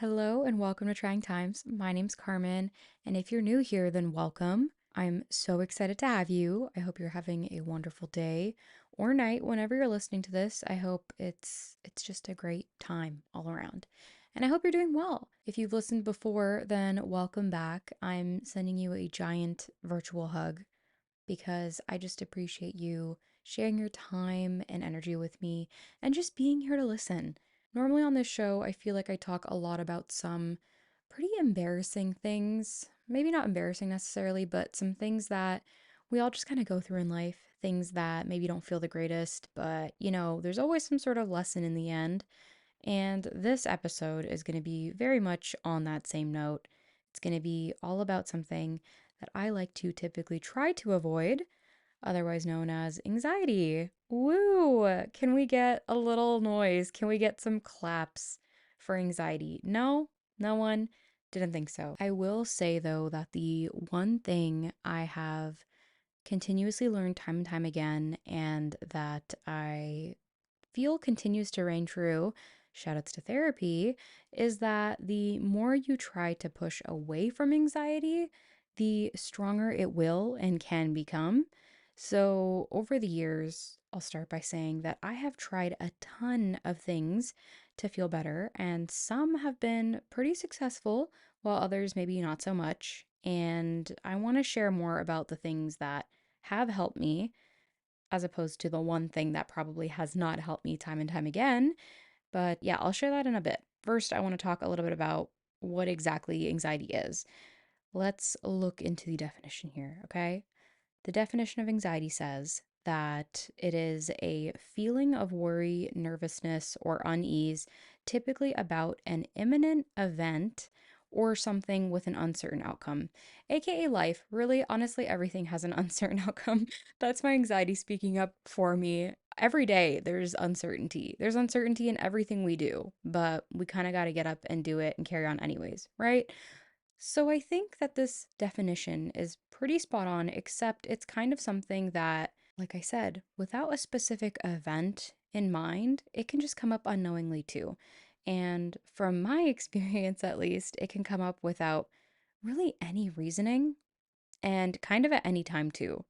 Hello and welcome to Trying Times. My name's Carmen, and if you're new here, then welcome. I'm so excited to have you. I hope you're having a wonderful day or night whenever you're listening to this. I hope it's just a great time all around. And I hope you're doing well. If you've listened before, then welcome back. I'm sending you a giant virtual hug because I just appreciate you sharing your time and energy with me and just being here to listen. Normally on this show, I feel like I talk a lot about some pretty embarrassing things. Maybe not embarrassing necessarily, but some things that we all just kind of go through in life. Things that maybe don't feel the greatest, but there's always some sort of lesson in the end. And this episode is going to be very much on that same note. It's going to be all about something that I like to typically try to avoid, otherwise known as anxiety. Woo! Can we get a little noise? Can we get some claps for anxiety? No, no one didn't think so. I will say though that the one thing I have continuously learned time and time again, and that I feel continues to reign true, shout outs to therapy, is that the more you try to push away from anxiety, the stronger it will and can become. So, over the years, I'll start by saying that I have tried a ton of things to feel better, and some have been pretty successful, while others maybe not so much. And I want to share more about the things that have helped me as opposed to the one thing that probably has not helped me time and time again. But yeah, I'll share that in a bit. First, I want to talk a little bit about what exactly anxiety is. Let's look into the definition here, okay? The definition of anxiety says that it is a feeling of worry, nervousness, or unease, typically about an imminent event or something with an uncertain outcome, aka life. Really, honestly, everything has an uncertain outcome. That's my anxiety speaking up for me. Every day there's uncertainty. There's uncertainty in everything we do, but we kind of got to get up and do it and carry on anyways, right? So I think that this definition is pretty spot on, except it's kind of something that, like I said, without a specific event in mind, it can just come up unknowingly too. And from my experience, at least, it can come up without really any reasoning and kind of at any time too.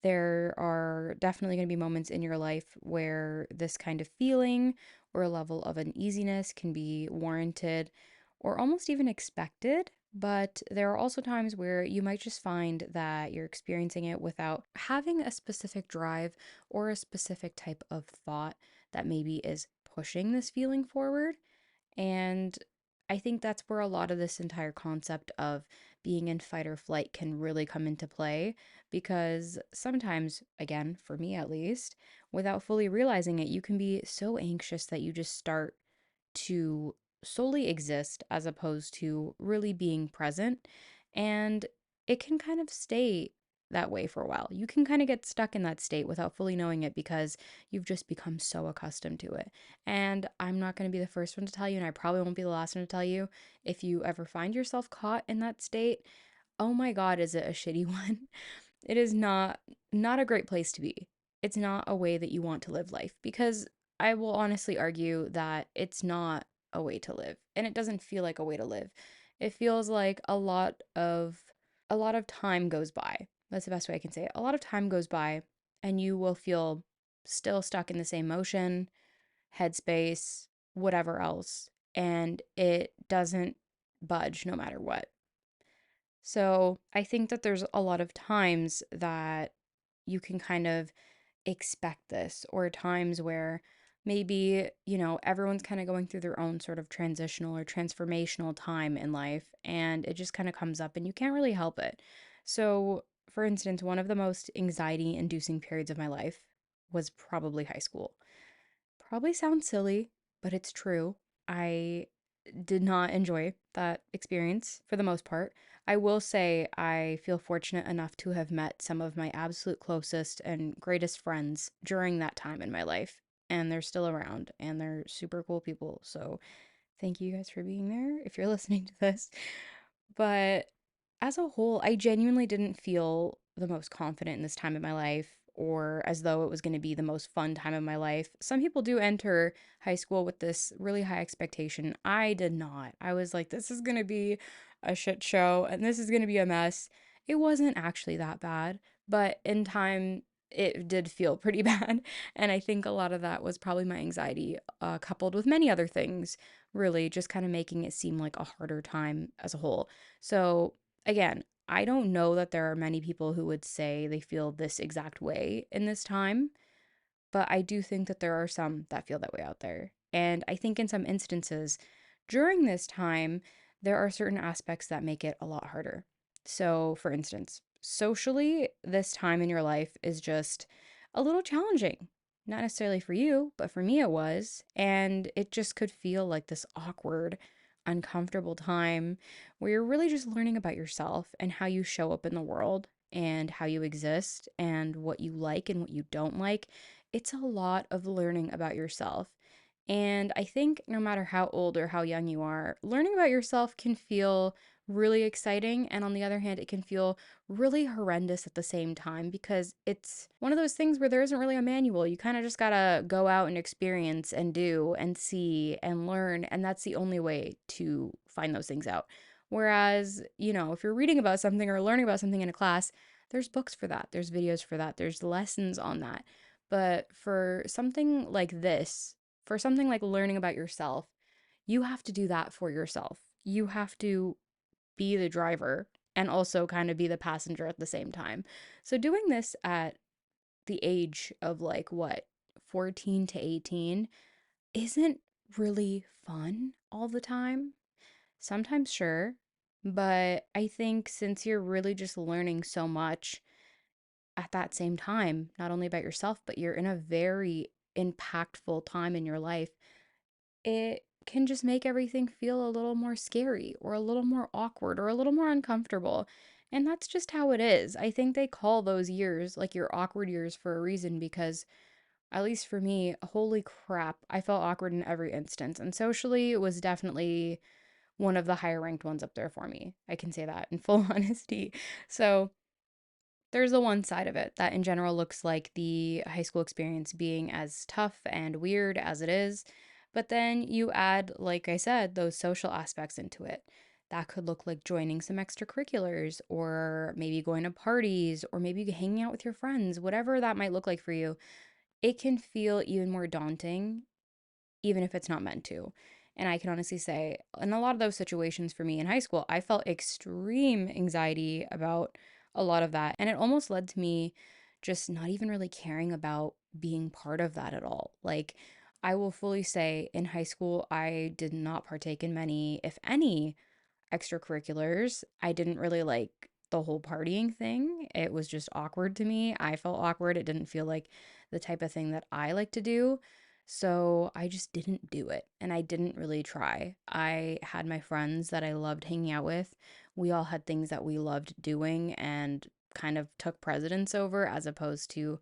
There are definitely going to be moments in your life where this kind of feeling or a level of uneasiness can be warranted or almost even expected. But there are also times where you might just find that you're experiencing it without having a specific drive or a specific type of thought that maybe is pushing this feeling forward. And I think that's where a lot of this entire concept of being in fight or flight can really come into play because sometimes, again, for me at least, without fully realizing it, you can be so anxious that you just start to solely exist as opposed to really being present. And it can kind of stay that way for a while. You can kind of get stuck in that state without fully knowing it because you've just become so accustomed to it. And I'm not going to be the first one to tell you, and I probably won't be the last one to tell you, if you ever find yourself caught in that state, oh my God, is it a shitty one? It is not a great place to be. It's not a way that you want to live life because I will honestly argue that it's not a way to live and it doesn't feel like a way to live. It feels like a lot of time goes by. That's the best way I can say it. A lot of time goes by and you will feel still stuck in the same motion, headspace, whatever else, and it doesn't budge no matter what. So I think that there's a lot of times that you can kind of expect this, or times where maybe, everyone's kind of going through their own sort of transitional or transformational time in life, and it just kind of comes up and you can't really help it. So, for instance, one of the most anxiety inducing periods of my life was probably high school. Probably sounds silly, but it's true. I did not enjoy that experience for the most part. I will say I feel fortunate enough to have met some of my absolute closest and greatest friends during that time in my life, and they're still around and they're super cool people. So, thank you guys for being there if you're listening to this. But as a whole, I genuinely didn't feel the most confident in this time in my life. or as though it was going to be the most fun time of my life. Some people do enter high school with this really high expectation. I did not. I was like, this is going to be a shit show and this is going to be a mess. It wasn't actually that bad, but in time, it did feel pretty bad. And I think a lot of that was probably my anxiety, coupled with many other things, really just kind of making it seem like a harder time as a whole. So, again, I don't know that there are many people who would say they feel this exact way in this time, but I do think that there are some that feel that way out there. And I think in some instances during this time, there are certain aspects that make it a lot harder. So, for instance, socially, this time in your life is just a little challenging. Not necessarily for you, but for me it was. And it just could feel like this awkward, uncomfortable time where you're really just learning about yourself and how you show up in the world and how you exist and what you like and what you don't like. It's a lot of learning about yourself. And I think no matter how old or how young you are, learning about yourself can feel really exciting. And on the other hand, it can feel really horrendous at the same time because it's one of those things where there isn't really a manual. You kind of just gotta go out and experience and do and see and learn. And that's the only way to find those things out. Whereas, if you're reading about something or learning about something in a class, there's books for that, there's videos for that, there's lessons on that. But for something like this, for something like learning about yourself, you have to do that for yourself. You have to be the driver and also kind of be the passenger at the same time. So doing this at the age of like what, 14 to 18 isn't really fun all the time. Sometimes, sure, but I think since you're really just learning so much at that same time, not only about yourself, but you're in a very impactful time in your life, it can just make everything feel a little more scary or a little more awkward or a little more uncomfortable. And that's just how it is. I think they call those years like your awkward years for a reason because, at least for me, holy crap, I felt awkward in every instance. And socially, it was definitely one of the higher ranked ones up there for me. I can say that in full honesty. So, there's the one side of it that in general looks like the high school experience being as tough and weird as it is. But then you add, like I said, those social aspects into it. That could look like joining some extracurriculars or maybe going to parties or maybe hanging out with your friends, whatever that might look like for you. It can feel even more daunting even if it's not meant to. And I can honestly say, in a lot of those situations for me in high school, I felt extreme anxiety about a lot of that. And it almost led to me just not even really caring about being part of that at all. Like, I will fully say in high school, I did not partake in many, if any, extracurriculars. I didn't really like the whole partying thing. It was just awkward to me. I felt awkward. It didn't feel like the type of thing that I like to do. So I just didn't do it and I didn't really try. I had my friends that I loved hanging out with. We all had things that we loved doing and kind of took precedence over as opposed to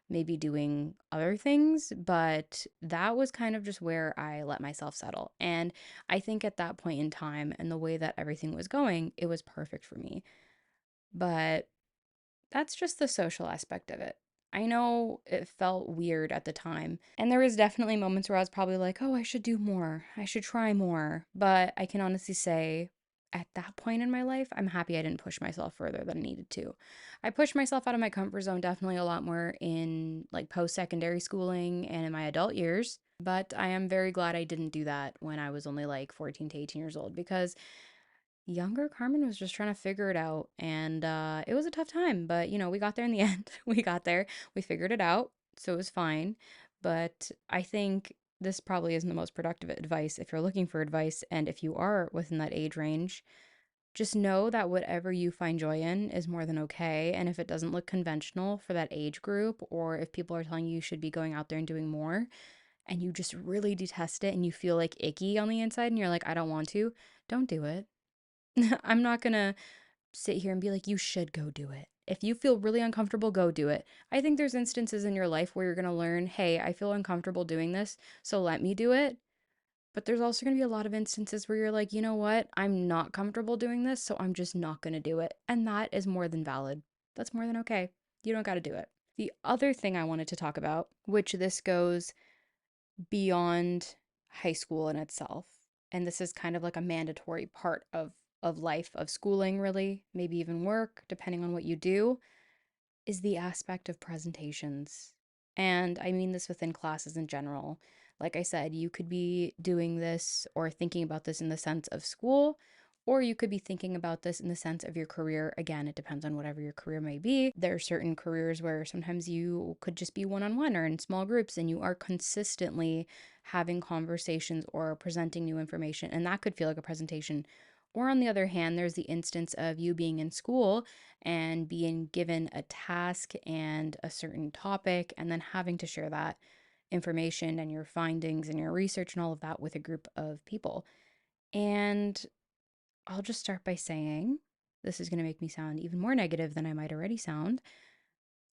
maybe doing other things, but that was kind of just where I let myself settle. And I think at that point in time and the way that everything was going, it was perfect for me. But that's just the social aspect of it. I know it felt weird at the time, and there was definitely moments where I was probably like, "Oh, I should do more. I should try more." But I can honestly say at that point in my life, I'm happy I didn't push myself further than I needed to. I pushed myself out of my comfort zone definitely a lot more in like post-secondary schooling and in my adult years, but I am very glad I didn't do that when I was only like 14 to 18 years old because younger Carmen was just trying to figure it out. And it was a tough time, but we got there in the end. We got there, we figured it out. So it was fine. But I think this probably isn't the most productive advice if you're looking for advice. And if you are within that age range, just know that whatever you find joy in is more than okay. And if it doesn't look conventional for that age group, or if people are telling you you should be going out there and doing more, and you just really detest it and you feel like icky on the inside and you're like, I don't want to, don't do it. I'm not gonna sit here and be like, you should go do it. If you feel really uncomfortable, go do it. I think there's instances in your life where you're gonna learn, hey, I feel uncomfortable doing this, so let me do it. But there's also gonna be a lot of instances where you're like, you know what? I'm not comfortable doing this, so I'm just not gonna do it. And that is more than valid. That's more than okay. You don't gotta do it. The other thing I wanted to talk about, which this goes beyond high school in itself, and this is kind of like a mandatory part of life, of schooling, really, maybe even work, depending on what you do, is the aspect of presentations. And I mean this within classes in general. Like I said, you could be doing this or thinking about this in the sense of school, or you could be thinking about this in the sense of your career. Again, it depends on whatever your career may be. There are certain careers where sometimes you could just be one on one or in small groups and you are consistently having conversations or presenting new information, and that could feel like a presentation. Or on the other hand, there's the instance of you being in school and being given a task and a certain topic, and then having to share that information and your findings and your research and all of that with a group of people. And I'll just start by saying this is going to make me sound even more negative than I might already sound.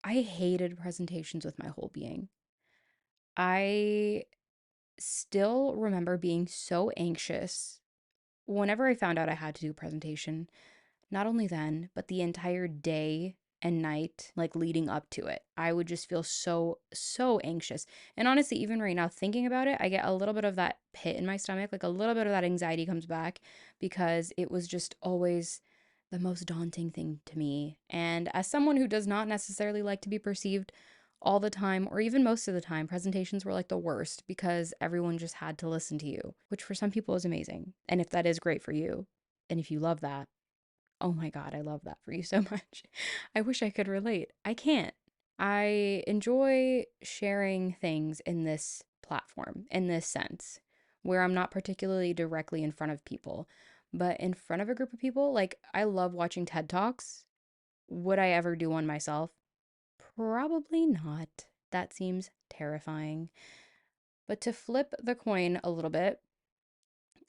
I hated presentations with my whole being. I still remember being so anxious whenever I found out I had to do a presentation. Not only then, but the entire day and night, like leading up to it, I would just feel so anxious. And honestly, even right now, thinking about it, I get a little bit of that pit in my stomach, like a little bit of that anxiety comes back because it was just always the most daunting thing to me. And as someone who does not necessarily like to be perceived all the time, or even most of the time, presentations were like the worst because everyone just had to listen to you, which for some people is amazing. And if that is great for you, and if you love that, oh my God, I love that for you so much. I wish I could relate. I can't. I enjoy sharing things in this platform, in this sense, where I'm not particularly directly in front of people, but in front of a group of people. Like, I love watching TED Talks. Would I ever do one myself? Probably not. That seems terrifying. But to flip the coin a little bit,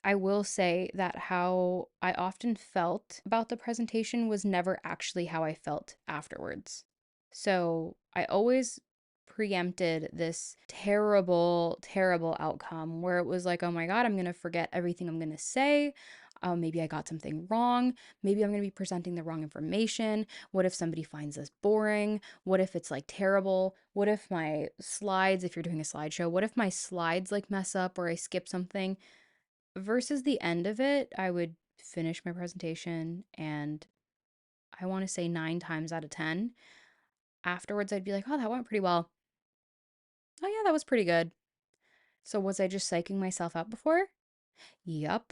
I will say that how I often felt about the presentation was never actually how I felt afterwards. So I always preempted this terrible, terrible outcome where it was like, oh my God, I'm going to forget everything I'm going to say. Maybe I got something wrong. Maybe I'm going to be presenting the wrong information. What if somebody finds this boring? What if it's like terrible? What if my slides, if you're doing a slideshow, what if my slides like mess up or I skip something? Versus the end of it, I would finish my presentation, and I want to say 9 times out of 10, afterwards I'd be like, oh, that went pretty well. Oh, yeah, that was pretty good. So, was I just psyching myself out before? Yup.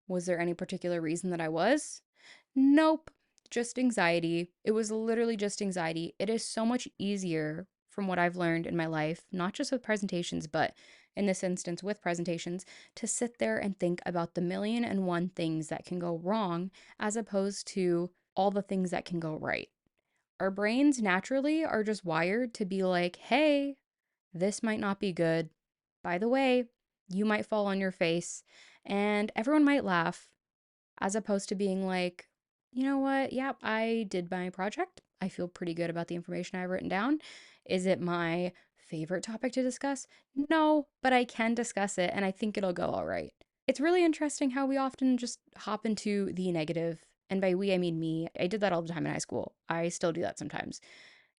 Was there any particular reason that I was? Nope. Just anxiety. It was literally just anxiety. It is so much easier, from what I've learned in my life, not just with presentations, but in this instance with presentations, to sit there and think about the million and one things that can go wrong as opposed to all the things that can go right. Our brains naturally are just wired to be like, hey, this might not be good. By the way, you might fall on your face and everyone might laugh, as opposed to being like, you know what? Yep, I did my project. I feel pretty good about the information I've written down. Is it my favorite topic to discuss? No, but I can discuss it and I think it'll go all right. It's really interesting how we often just hop into the negative. And by we, I mean me. I did that all the time in high school. I still do that sometimes.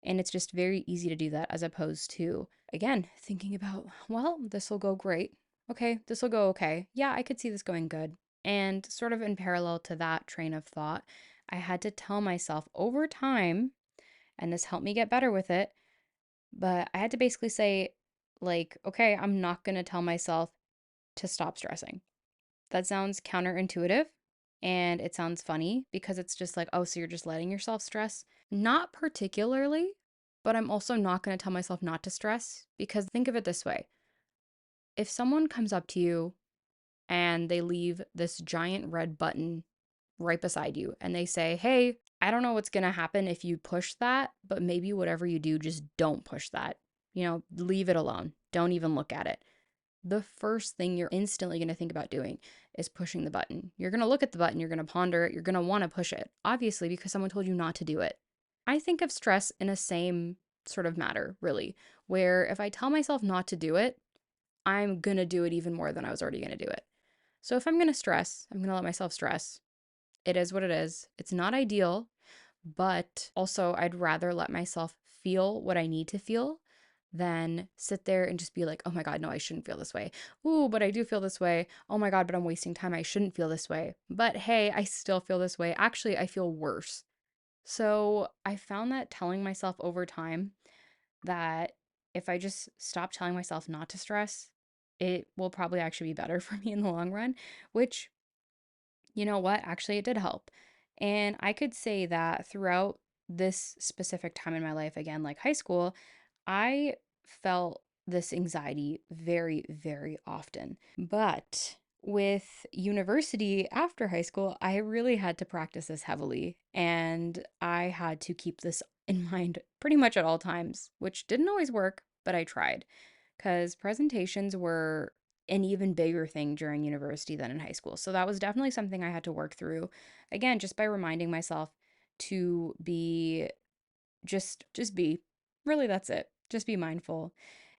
And it's just very easy to do that as opposed to, again, thinking about, well, this will go great. Okay, this will go okay. Yeah, I could see this going good. And sort of in parallel to that train of thought, I had to tell myself over time, and this helped me get better with it, but I had to basically say, like, okay, I'm not going to tell myself to stop stressing. That sounds counterintuitive and it sounds funny because it's just like, oh, so you're just letting yourself stress? Not particularly, but I'm also not going to tell myself not to stress because think of it this way. If someone comes up to you and they leave this giant red button right beside you and they say, hey, I don't know what's going to happen if you push that, but maybe whatever you do, just don't push that. Leave it alone. Don't even look at it. The first thing you're instantly going to think about doing is pushing the button. You're going to look at the button, you're going to ponder it, you're going to want to push it, obviously, because someone told you not to do it. I think of stress in a same sort of matter, really, where if I tell myself not to do it, I'm going to do it even more than I was already going to do it. So if I'm going to stress, I'm going to let myself stress. It is what it is. It's not ideal, but also I'd rather let myself feel what I need to feel than sit there and just be like, oh my God, no, I shouldn't feel this way. Ooh, but I do feel this way. Oh my God, but I'm wasting time. I shouldn't feel this way. But hey, I still feel this way. Actually, I feel worse. So I found that telling myself over time that if I just stop telling myself not to stress, it will probably actually be better for me in the long run, which, you know what? Actually, it did help. And I could say that throughout this specific time in my life, again, like high school, I felt this anxiety very, very often. But with university after high school, I really had to practice this heavily. And I had to keep this in mind pretty much at all times, which didn't always work, but I tried because presentations were an even bigger thing during university than in high school. So that was definitely something I had to work through. Again, just by reminding myself to be just be. Really, that's it. Just be mindful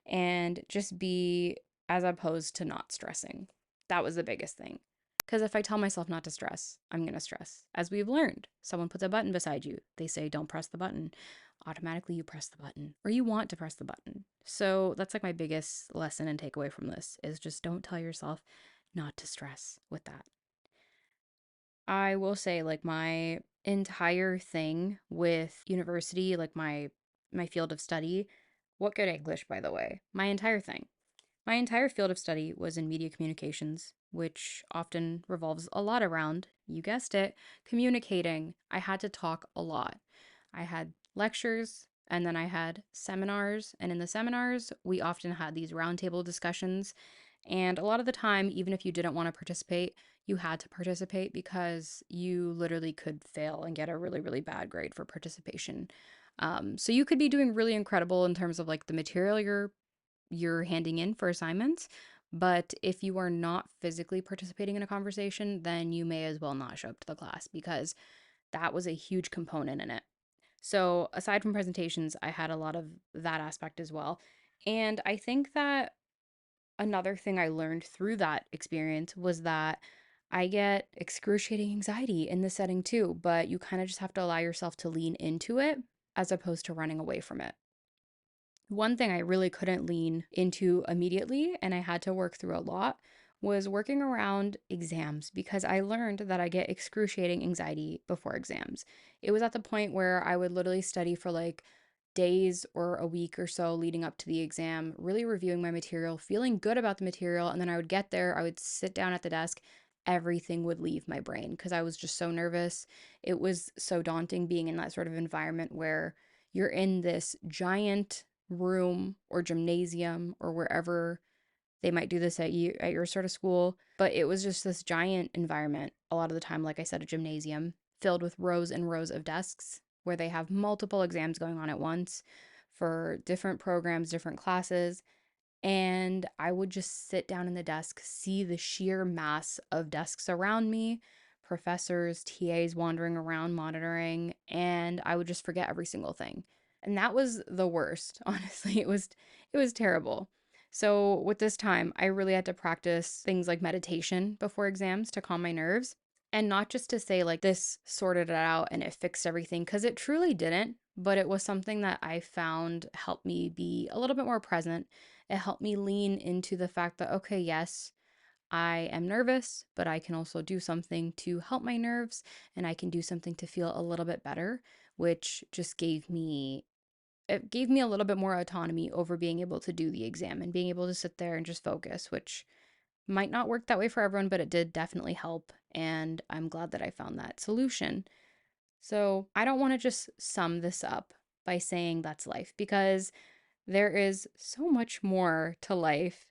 and just be, as opposed to not stressing. That was the biggest thing. Because if I tell myself not to stress, I'm going to stress. As we've learned, someone puts a button beside you. They say, don't press the button. Automatically, you press the button or you want to press the button. So that's like my biggest lesson and takeaway from this is just don't tell yourself not to stress with that. I will say like my entire thing with university, like my field of study, what good English by the way. My entire thing. My entire field of study was in media communications, which often revolves a lot around, you guessed it, communicating. I had to talk a lot. I had lectures and then I had seminars, and in the seminars, we often had these roundtable discussions, and a lot of the time, even if you didn't want to participate, you had to participate because you literally could fail and get a really, really bad grade for participation. So you could be doing really incredible in terms of like the material you're handing in for assignments, but if you are not physically participating in a conversation, then you may as well not show up to the class because that was a huge component in it. So, aside from presentations, I had a lot of that aspect as well. And I think that another thing I learned through that experience was that I get excruciating anxiety in this setting too, but you kind of just have to allow yourself to lean into it as opposed to running away from it. One thing I really couldn't lean into immediately, and I had to work through a lot, was working around exams because I learned that I get excruciating anxiety before exams. It was at the point where I would literally study for like days or a week or so leading up to the exam, really reviewing my material, feeling good about the material, and then I would get there, I would sit down at the desk, everything would leave my brain because I was just so nervous. It was so daunting being in that sort of environment where you're in this giant room or gymnasium or wherever they might do this at your sort of school, but it was just this giant environment. A lot of the time, like I said, a gymnasium filled with rows and rows of desks where they have multiple exams going on at once for different programs, different classes. And I would just sit down in the desk, see the sheer mass of desks around me, professors, TAs wandering around monitoring, and I would just forget every single thing. And that was the worst, honestly. It was terrible. So, with this time, I really had to practice things like meditation before exams to calm my nerves. And not just to say, like, this sorted it out and it fixed everything, because it truly didn't. But it was something that I found helped me be a little bit more present. It helped me lean into the fact that, okay, yes, I am nervous, but I can also do something to help my nerves and I can do something to feel a little bit better, which just gave me a little bit more autonomy over being able to do the exam and being able to sit there and just focus, which might not work that way for everyone, but it did definitely help. And I'm glad that I found that solution. So I don't want to just sum this up by saying that's life because there is so much more to life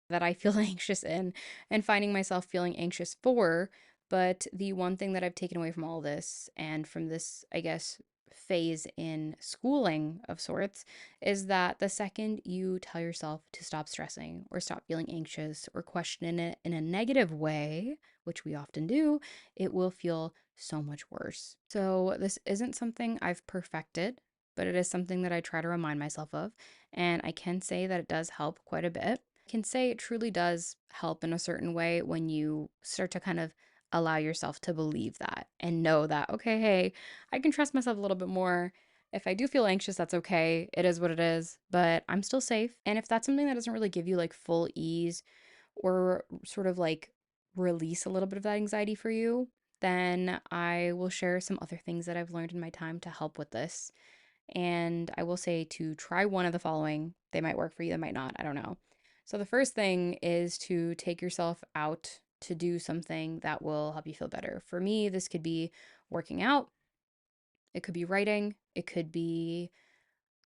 that I feel anxious in and finding myself feeling anxious for. But the one thing that I've taken away from all this and from this, I guess, phase in schooling of sorts is that the second you tell yourself to stop stressing or stop feeling anxious or question it in a negative way, which we often do, it will feel so much worse. So, this isn't something I've perfected, but it is something that I try to remind myself of. And I can say that it does help quite a bit. I can say it truly does help in a certain way when you start to kind of allow yourself to believe that and know that, okay, hey, I can trust myself a little bit more. If I do feel anxious, that's okay. It is what it is, but I'm still safe. And if that's something that doesn't really give you like full ease or sort of like release a little bit of that anxiety for you, then I will share some other things that I've learned in my time to help with this. And I will say to try one of the following. They might work for you, they might not. I don't know. So the first thing is to take yourself out to do something that will help you feel better. For me, this could be working out, it could be writing, it could be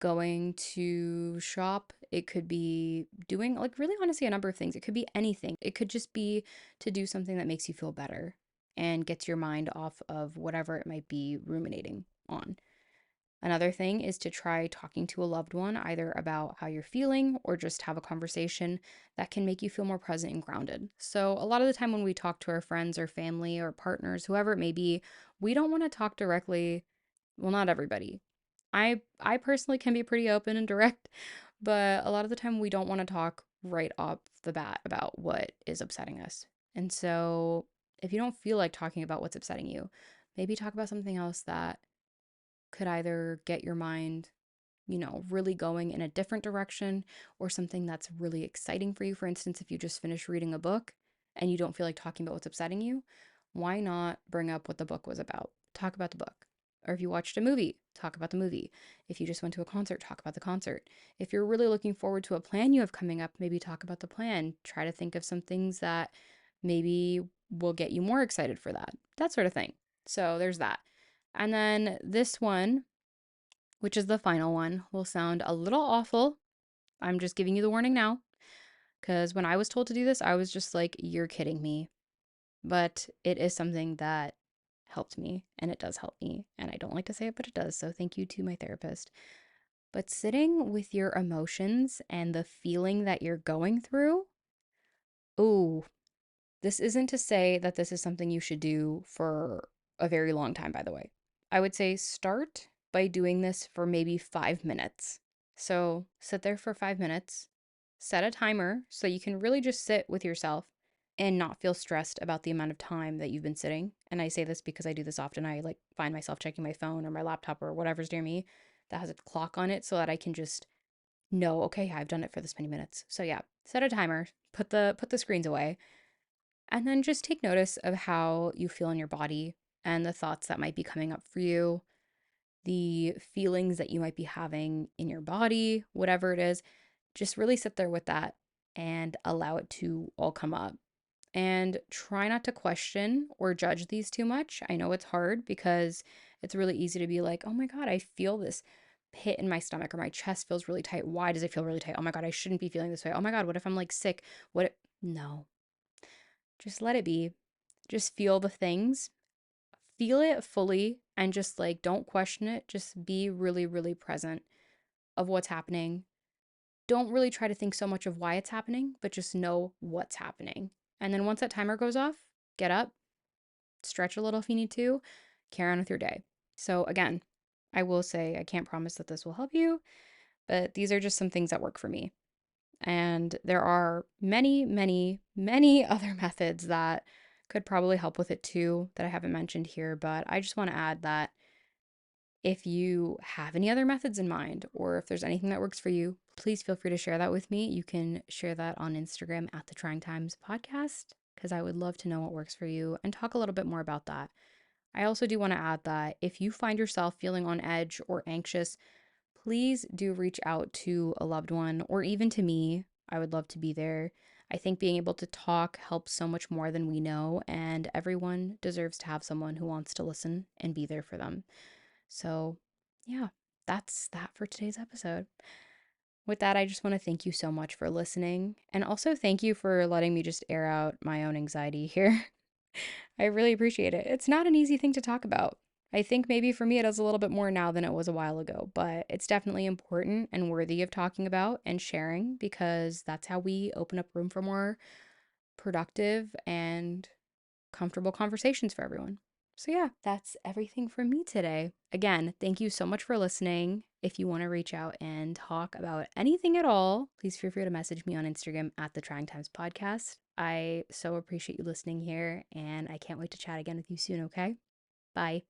going to shop, it could be doing like really honestly a number of things. It could be anything. It could just be to do something that makes you feel better and gets your mind off of whatever it might be ruminating on. Another thing is to try talking to a loved one, either about how you're feeling or just have a conversation that can make you feel more present and grounded. So, a lot of the time when we talk to our friends or family or partners, whoever it may be, we don't want to talk directly. Well, not everybody. I personally can be pretty open and direct, but a lot of the time we don't want to talk right off the bat about what is upsetting us. And so, if you don't feel like talking about what's upsetting you, maybe talk about something else that could either get your mind, really going in a different direction or something that's really exciting for you. For instance, if you just finished reading a book and you don't feel like talking about what's upsetting you, why not bring up what the book was about? Talk about the book. Or if you watched a movie, talk about the movie. If you just went to a concert, talk about the concert. If you're really looking forward to a plan you have coming up, maybe talk about the plan. Try to think of some things that maybe will get you more excited for that sort of thing. So there's that. And then this one, which is the final one, will sound a little awful. I'm just giving you the warning now. Because when I was told to do this, I was just like, you're kidding me. But it is something that helped me, and it does help me. And I don't like to say it, but it does. So thank you to my therapist. But sitting with your emotions and the feeling that you're going through, ooh, this isn't to say that this is something you should do for a very long time, by the way. I would say start by doing this for maybe 5 minutes. So sit there for 5 minutes, set a timer so you can really just sit with yourself and not feel stressed about the amount of time that you've been sitting. And I say this because I do this often. I like find myself checking my phone or my laptop or whatever's near me that has a clock on it so that I can just know, okay, I've done it for this many minutes. So yeah, set a timer, put the screens away, and then just take notice of how you feel in your body and the thoughts that might be coming up for you, the feelings that you might be having in your body, whatever it is. Just really sit there with that and allow it to all come up. And try not to question or judge these too much. I know it's hard because it's really easy to be like, oh my God, I feel this pit in my stomach or my chest feels really tight. Why does it feel really tight? Oh my God, I shouldn't be feeling this way. Oh my God, what if I'm like sick? No, just let it be. Just feel the things, feel it fully, and just like don't question it. Just be really, really present of what's happening. Don't really try to think so much of why it's happening, but just know what's happening. And then once that timer goes off, get up, stretch a little if you need to, carry on with your day. So, again, I will say I can't promise that this will help you, but these are just some things that work for me. And there are many, many, many other methods that could probably help with it too that I haven't mentioned here. But I just want to add that if you have any other methods in mind, or if there's anything that works for you, please feel free to share that with me. You can share that on Instagram at the Trying Times podcast, because I would love to know what works for you and talk a little bit more about that. I also do want to add that if you find yourself feeling on edge or anxious, please do reach out to a loved one or even to me. I would love to be there. I think being able to talk helps so much more than we know, and everyone deserves to have someone who wants to listen and be there for them. So, yeah, that's that for today's episode. With that, I just want to thank you so much for listening. And also, thank you for letting me just air out my own anxiety here. I really appreciate it. It's not an easy thing to talk about. I think maybe for me it is a little bit more now than it was a while ago, but it's definitely important and worthy of talking about and sharing because that's how we open up room for more productive and comfortable conversations for everyone. So, yeah, that's everything from me today. Again, thank you so much for listening. If you want to reach out and talk about anything at all, please feel free to message me on Instagram at the Trying Times Podcast. I so appreciate you listening here, and I can't wait to chat again with you soon, okay? Bye.